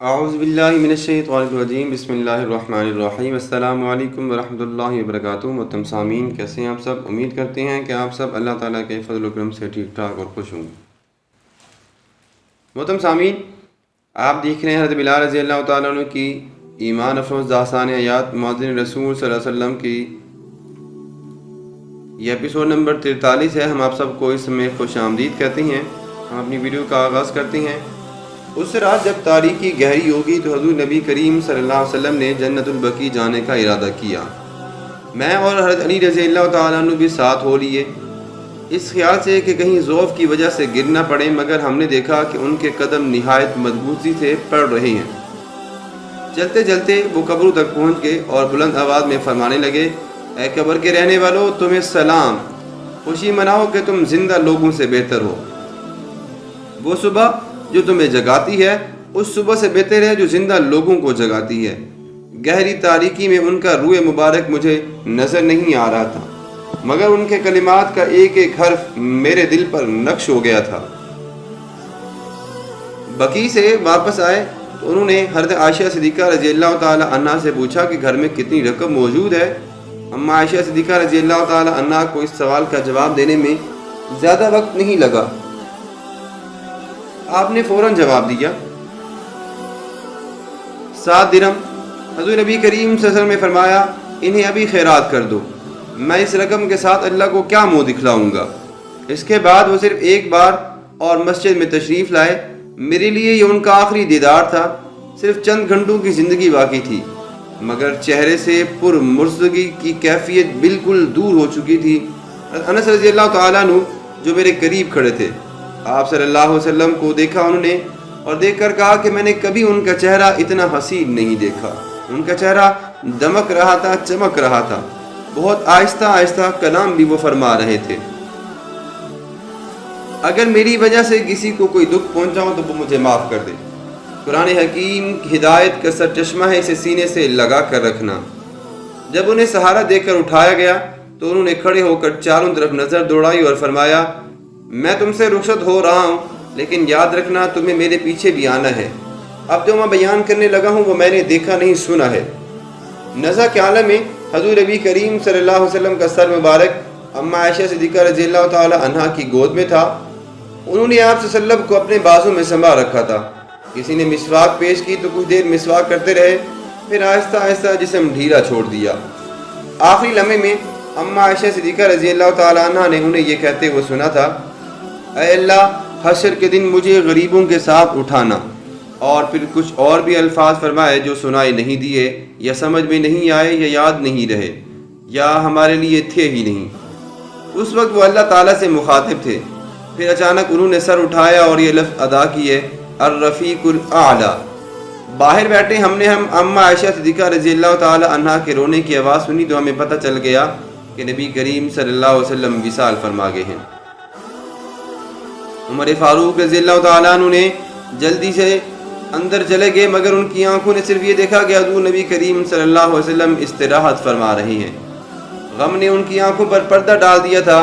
اعوذ باللہ من الشیطان الرجیم، بسم اللہ الرحمن الرحیم۔ السلام علیکم ورحمۃ اللہ وبرکاتہ۔ محترم سامعین، کیسے ہیں آپ سب؟ امید کرتے ہیں کہ آپ سب اللہ تعالیٰ کے فضل و کرم سے ٹھیک ٹھاک اور خوش ہوں۔ محترم سامعین، آپ دیکھ رہے ہیں حضرت بلال رضی اللہ تعالیٰ عنہ کی ایمان افروز داستان آیات مؤذن رسول صلی اللہ علیہ وسلم کی یہ ایپیسوڈ نمبر 43 ہے۔ ہم آپ سب کو اس میں خوش آمدید کہتے ہیں۔ ہم اپنی ویڈیو کا آغاز کرتے ہیں۔ اس رات جب تاریکی گہری ہوگی تو حضور نبی کریم صلی اللہ علیہ وسلم نے جنت البقیع جانے کا ارادہ کیا۔ میں اور حضرت علی رضی اللہ تعالیٰ عنہ بھی ساتھ ہو لیے، اس خیال سے کہ کہیں ضعف کی وجہ سے گر نہ پڑے، مگر ہم نے دیکھا کہ ان کے قدم نہایت مضبوطی سے پڑ رہے ہیں۔ چلتے چلتے وہ قبروں تک پہنچ گئے اور بلند آواز میں فرمانے لگے، اے قبر کے رہنے والوں، تمہیں سلام، خوشی مناؤ کہ تم زندہ لوگوں سے بہتر ہو۔ وہ صبح جو تمہیں جگاتی ہے اس صبح سے بہتر ہے جو زندہ لوگوں کو جگاتی ہے۔ گہری تاریکی میں ان کا روح مبارک مجھے نظر نہیں آ رہا تھا، مگر ان کے کلمات کا ایک ایک حرف میرے دل پر نقش ہو گیا تھا۔ بقیع سے واپس آئے تو انہوں نے حضرت عائشہ صدیقہ رضی اللہ تعالی عنہا سے پوچھا کہ گھر میں کتنی رقم موجود ہے۔ اما عائشہ صدیقہ رضی اللہ تعالی عنہا کو اس سوال کا جواب دینے میں زیادہ وقت نہیں لگا۔ آپ نے فوراً جواب دیا، 7 درہم۔ حضور نبی کریم صلی اللہ علیہ وسلم نے فرمایا، انہیں ابھی خیرات کر دو، میں اس رقم کے ساتھ اللہ کو کیا منہ دکھلاؤں گا۔ اس کے بعد وہ صرف ایک بار اور مسجد میں تشریف لائے۔ میرے لیے یہ ان کا آخری دیدار تھا۔ صرف چند گھنٹوں کی زندگی باقی تھی، مگر چہرے سے پرمرزگی کی کیفیت بالکل دور ہو چکی تھی۔ انس رضی اللہ تعالیٰ عنہ جو میرے قریب کھڑے تھے، آپ صلی اللہ علیہ وسلم کو دیکھا انہوں نے، اور دیکھ کر کہا کہ میں نے کبھی ان کا چہرہ اتنا حسین نہیں دیکھا۔ ان کا چہرہ دمک رہا تھا، چمک رہا تھا۔ بہت آہستہ آہستہ کلام بھی وہ فرما رہے تھے۔ اگر میری وجہ سے کسی کو کوئی دکھ پہنچا ہو تو وہ مجھے معاف کر دے۔ قرآن حکیم کی ہدایت کا سرچشمہ ہے، اسے سینے سے لگا کر رکھنا۔ جب انہیں سہارا دے کر اٹھایا گیا تو انہوں نے کھڑے ہو کر چاروں طرف نظر دوڑائی اور فرمایا، میں تم سے رخصت ہو رہا ہوں، لیکن یاد رکھنا تمہیں میرے پیچھے بھی آنا ہے۔ اب جو میں بیان کرنے لگا ہوں وہ میں نے دیکھا نہیں، سنا ہے۔ نزع کے عالم میں حضور نبی کریم صلی اللہ علیہ وسلم کا سر مبارک اما عائشہ صدیقہ رضی اللہ تعالی عنہا کی گود میں تھا۔ انہوں نے آپ صلی اللہ علیہ وسلم کو اپنے بازو میں سنبھال رکھا تھا۔ کسی نے مسواک پیش کی تو کچھ دیر مسواک کرتے رہے، پھر آہستہ آہستہ جسم ڈھیلا چھوڑ دیا۔ آخری لمحے میں اما عائشہ صدیقہ رضی اللہ تعالی عنہا نے انہیں یہ کہتے ہوئے سنا تھا، اے اللہ، حشر کے دن مجھے غریبوں کے ساتھ اٹھانا۔ اور پھر کچھ اور بھی الفاظ فرمائے جو سنائی نہیں دیے، یا سمجھ میں نہیں آئے، یا یاد نہیں رہے، یا ہمارے لیے تھے ہی نہیں۔ اس وقت وہ اللہ تعالیٰ سے مخاطب تھے۔ پھر اچانک انہوں نے سر اٹھایا اور یہ لفظ ادا کیے، الرفیق الاعلیٰ۔ باہر بیٹھے ہم اما عائشہ صدیقہ رضی اللہ تعالی عنہا کے رونے کی آواز سنی تو ہمیں پتہ چل گیا کہ نبی کریم صلی اللہ علیہ وسلم وصال فرما گئے ہیں۔ عمر فاروق رضی اللہ تعالیٰ عنہ نے جلدی سے اندر چلے گئے، مگر ان کی آنکھوں نے صرف یہ دیکھا کہ حضور نبی کریم صلی اللہ علیہ وسلم استراحت فرما رہے ہیں۔ غم نے ان کی آنکھوں پر پردہ ڈال دیا تھا۔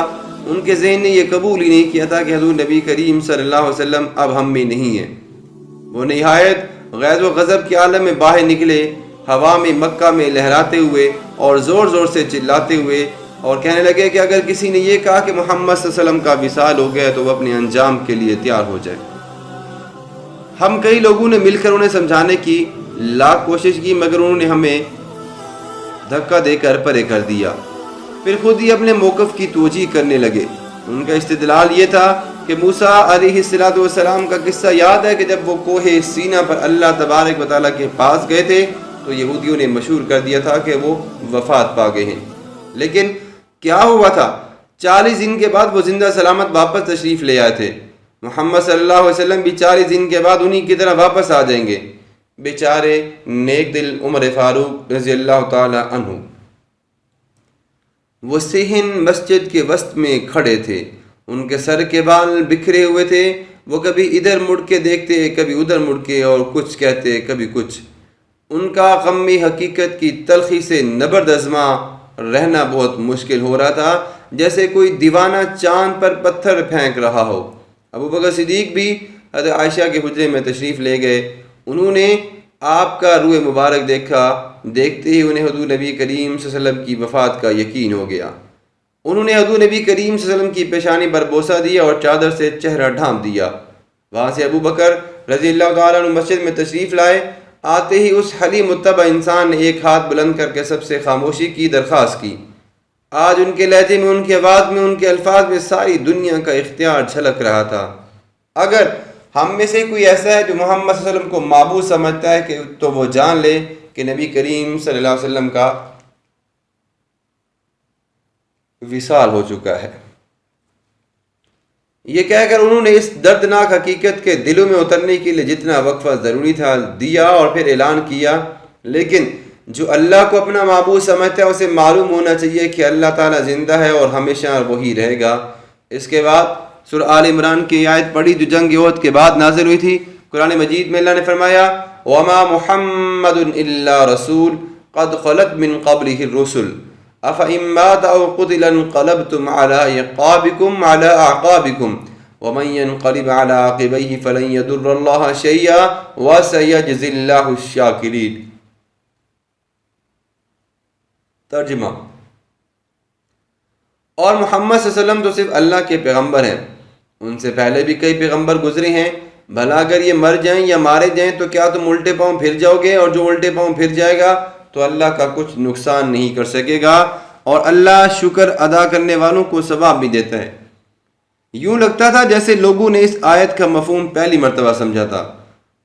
ان کے ذہن نے یہ قبول ہی نہیں کیا تھا کہ حضور نبی کریم صلی اللہ علیہ وسلم اب ہم میں نہیں ہیں۔ وہ نہایت غیظ و غضب کے عالم میں باہر نکلے، ہوا میں مکہ میں لہراتے ہوئے اور زور زور سے چلاتے ہوئے، اور کہنے لگے کہ اگر کسی نے یہ کہا کہ محمد صلی اللہ علیہ وسلم کا وصال ہو گیا تو وہ اپنے انجام کے لیے تیار ہو جائے۔ ہم کئی لوگوں نے مل کر انہیں سمجھانے کی لاکھ کوشش کی، مگر انہوں نے ہمیں دھکا دے کر پرے کر دیا۔ پھر خود ہی اپنے موقف کی توجیہ کرنے لگے۔ ان کا استدلال یہ تھا کہ موسیٰ علیہ السلام کا قصہ یاد ہے کہ جب وہ کوہ سینا پر اللہ تبارک و تعالیٰ کے پاس گئے تھے تو یہودیوں نے مشہور کر دیا تھا کہ وہ وفات پا گئے ہیں۔ لیکن کیا ہوا تھا؟ 40 دن کے بعد وہ زندہ سلامت واپس تشریف لے آئے تھے۔ محمد صلی اللہ علیہ وسلم بھی 40 دن کے بعد انہی کی طرح واپس آ جائیں گے۔ بیچارے نیک دل عمر فاروق رضی اللہ تعالی عنہ، وہ صحن مسجد کے وسط میں کھڑے تھے۔ ان کے سر کے بال بکھرے ہوئے تھے۔ وہ کبھی ادھر مڑ کے دیکھتے، کبھی ادھر مڑ کے، اور کچھ کہتے کبھی کچھ۔ ان کا غم حقیقت کی تلخی سے نبردازماں رہنا بہت مشکل ہو رہا تھا، جیسے کوئی دیوانہ چاند پر پتھر پھینک رہا ہو۔ ابو بکر صدیق بھی حضرت عائشہ کے حجرے میں تشریف لے گئے۔ انہوں نے آپ کا روح مبارک دیکھا، دیکھتے ہی انہیں حضور نبی کریم صلی اللہ علیہ وسلم کی وفات کا یقین ہو گیا۔ انہوں نے حضور نبی کریم صلی اللہ علیہ وسلم کی پیشانی پر بوسہ دیا اور چادر سے چہرہ ڈھانپ دیا۔ وہاں سے ابو بکر رضی اللہ تعالیٰ عنہ مسجد میں تشریف لائے۔ آتے ہی اس حلیم متبع انسان نے ایک ہاتھ بلند کر کے سب سے خاموشی کی درخواست کی۔ آج ان کے لہجے میں، ان کی آواز میں، ان کے الفاظ میں ساری دنیا کا اختیار جھلک رہا تھا۔ اگر ہم میں سے کوئی ایسا ہے جو محمد صلی اللہ علیہ وسلم کو معبود سمجھتا ہے کہ تو وہ جان لے کہ نبی کریم صلی اللہ علیہ وسلم کا وصال ہو چکا ہے۔ یہ کہہ کر انہوں نے اس دردناک حقیقت کے دلوں میں اترنے کے لیے جتنا وقفہ ضروری تھا دیا اور پھر اعلان کیا، لیکن جو اللہ کو اپنا معبود سمجھتا ہے اسے معلوم ہونا چاہیے کہ اللہ تعالیٰ زندہ ہے اور ہمیشہ وہی رہے گا۔ اس کے بعد سورہ آل عمران کی آیت پڑھی جو جنگ احد کے بعد نازل ہوئی تھی۔ قرآن مجید میں اللہ نے فرمایا وَمَا مُحَمَّدٌ إِلَّا رَسُولٌ قَدْ خَلَتْ مِن قَبْلِهِ الرُّسُلُ أَفَإِن مَّاتَ أَوْ قُتِلَ انقلبتم عَلَى أَعْقَابِكُمْ وَمَن يَنقَلِبْ عَلَى عَقِبَيْهِ فَلَن يَضُرَّ اللَّهَ شَيْئًا وَسَيَجْزِي اللَّهُ الشَّاكِرِينَ۔ ترجمہ: اور محمد صلی اللہ علیہ وسلم تو صرف اللہ کے پیغمبر ہیں، ان سے پہلے بھی کئی پیغمبر گزرے ہیں۔ بھلا اگر یہ مر جائیں یا مارے جائیں تو کیا تم الٹے پاؤں پھر جاؤ گے؟ اور جو الٹے پاؤں پھر جائے گا تو اللہ کا کچھ نقصان نہیں کر سکے گا، اور اللہ شکر ادا کرنے والوں کو ثواب بھی دیتا ہے۔ یوں لگتا تھا جیسے لوگوں نے اس آیت کا مفہوم پہلی مرتبہ سمجھا تھا۔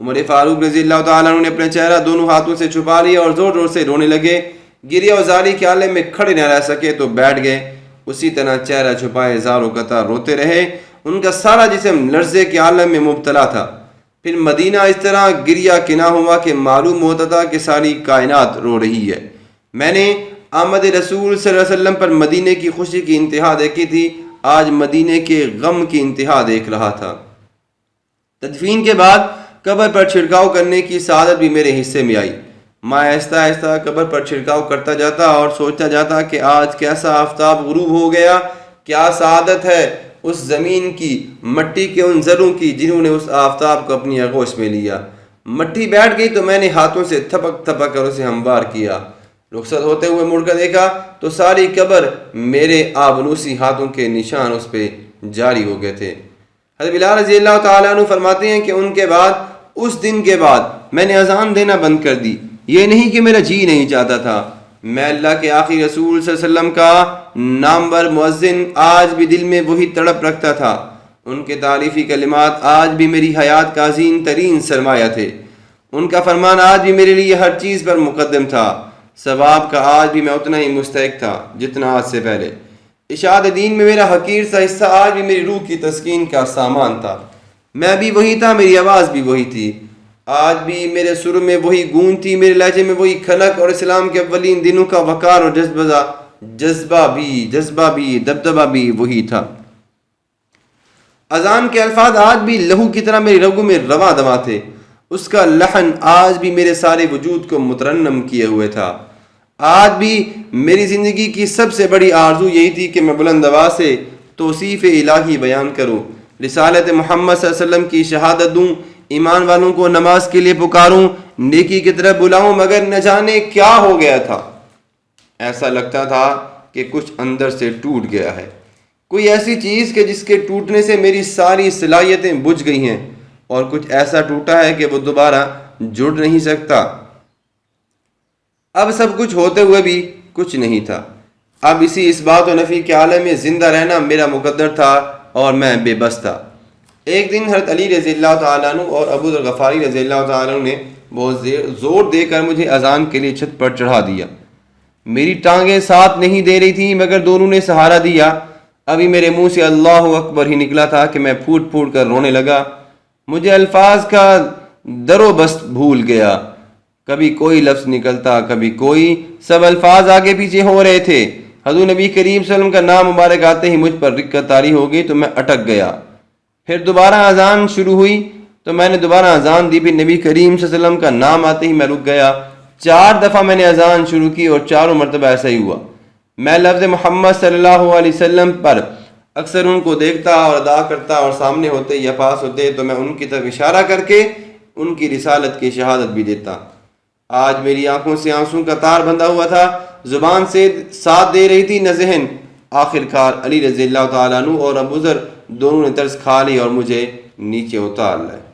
عمر فاروق رضی اللہ تعالیٰ عنہ نے اپنا چہرہ دونوں ہاتھوں سے چھپا لیا اور زور زور سے رونے لگے۔ گریہ و زاری کے عالم میں کھڑے نہ رہ سکے تو بیٹھ گئے، اسی طرح چہرہ چھپائے زار و قطع روتے رہے۔ ان کا سارا جسم لرزے کے عالم میں مبتلا تھا۔ پھر مدینہ اس طرح گریہ کنا ہوا کہ معلوم ہوتا تھا کہ ساری کائنات رو رہی ہے۔ میں نے آمد رسول صلی اللہ علیہ وسلم پر مدینے کی خوشی کی انتہا دیکھی تھی، آج مدینے کے غم کی انتہا دیکھ رہا تھا۔ تدفین کے بعد قبر پر چھڑکاؤ کرنے کی سعادت بھی میرے حصے میں آئی۔ میں آہستہ آہستہ قبر پر چھڑکاؤ کرتا جاتا اور سوچتا جاتا کہ آج کیسا آفتاب غروب ہو گیا، کیا سعادت ہے اس زمین کی، مٹی کے ان ذروں کی جنہوں نے اس آفتاب کو اپنی آغوش میں لیا۔ مٹی بیٹھ گئی تو میں نے ہاتھوں سے تھپک تھپک کر اسے ہموار کیا۔ رخصت ہوتے ہوئے مڑ کر دیکھا تو ساری قبر میرے آبنوسی ہاتھوں کے نشان اس پہ جاری ہو گئے تھے۔ حضرت بلال رضی اللہ تعالیٰ عنہ فرماتے ہیں کہ ان کے بعد، اس دن کے بعد میں نے اذان دینا بند کر دی۔ یہ نہیں کہ میرا جی نہیں چاہتا تھا، میں اللہ کے آخری رسول صلی اللہ علیہ وسلم کا نامور مؤذن آج بھی دل میں وہی تڑپ رکھتا تھا۔ ان کے تعریفی کلمات آج بھی میری حیات کا عظیم ترین سرمایہ تھے۔ ان کا فرمان آج بھی میرے لیے ہر چیز پر مقدم تھا۔ ثواب کا آج بھی میں اتنا ہی مستحق تھا جتنا آج سے پہلے۔ اشاعت دین میں میرا حقیر سا حصہ آج بھی میری روح کی تسکین کا سامان تھا۔ میں بھی وہی تھا، میری آواز بھی وہی تھی، آج بھی میرے سر میں وہی گونج تھی، میرے لہجے میں وہی کھنک، اور اسلام کے اولین دنوں کا وقار اور جذبہ بھی دبدبہ بھی وہی تھا۔ اذان کے الفاظ آج بھی لہو کی طرح میری رگوں میں رواں دواں تھے، اس کا لحن آج بھی میرے سارے وجود کو مترنم کیے ہوئے تھا۔ آج بھی میری زندگی کی سب سے بڑی آرزو یہی تھی کہ میں بلند آواز سے توصیف الہی بیان کروں، رسالت محمد صلی اللہ علیہ وسلم کی شہادت دوں، ایمان والوں کو نماز کے لیے پکاروں، نیکی کی طرف بلاؤں، مگر نہ جانے کیا ہو گیا تھا۔ ایسا لگتا تھا کہ کچھ اندر سے ٹوٹ گیا ہے، کوئی ایسی چیز کہ جس کے ٹوٹنے سے میری ساری صلاحیتیں بجھ گئی ہیں، اور کچھ ایسا ٹوٹا ہے کہ وہ دوبارہ جڑ نہیں سکتا۔ اب سب کچھ ہوتے ہوئے بھی کچھ نہیں تھا۔ اب اسی اس بات و نفی کے عالم میں زندہ رہنا میرا مقدر تھا اور میں بے بس تھا۔ ایک دن حضرت علی رضی اللہ تعالیٰ عنہ اور ابو ذر غفاری رضی اللہ تعالیٰ عنہ نے بہت زور دے کر مجھے اذان کے لیے چھت پر چڑھا دیا۔ میری ٹانگیں ساتھ نہیں دے رہی تھیں مگر دونوں نے سہارا دیا۔ ابھی میرے منہ سے اللہ اکبر ہی نکلا تھا کہ میں پھوٹ پھوٹ کر رونے لگا۔ مجھے الفاظ کا در و بست بھول گیا، کبھی کوئی لفظ نکلتا کبھی کوئی، سب الفاظ آگے پیچھے ہو رہے تھے۔ حضور نبی کریم صلی اللہ علیہ وسلم کا نام مبارک آتے ہی مجھ پر رکت طاری ہو گئی تو میں اٹک گیا۔ پھر دوبارہ اذان شروع ہوئی تو میں نے دوبارہ اذان دی، پھر نبی کریم صلی اللہ علیہ وسلم کا نام آتے ہی میں رک گیا۔ 4 دفعہ میں نے اذان شروع کی اور چاروں مرتبہ ایسا ہی ہوا۔ میں لفظ محمد صلی اللہ علیہ وسلم پر اکثر ان کو دیکھتا اور ادا کرتا، اور سامنے ہوتے یا پاس ہوتے تو میں ان کی طرف اشارہ کر کے ان کی رسالت کی شہادت بھی دیتا۔ آج میری آنکھوں سے آنسوں کا تار بندھا ہوا تھا، زبان سے ساتھ دے رہی تھی نہ ذہن۔ آخر کار علی رضی اللہ تعالیٰ عنہ اور ابو ذر دونوں نے ترس کھا لی اور مجھے نیچے اتار لائے۔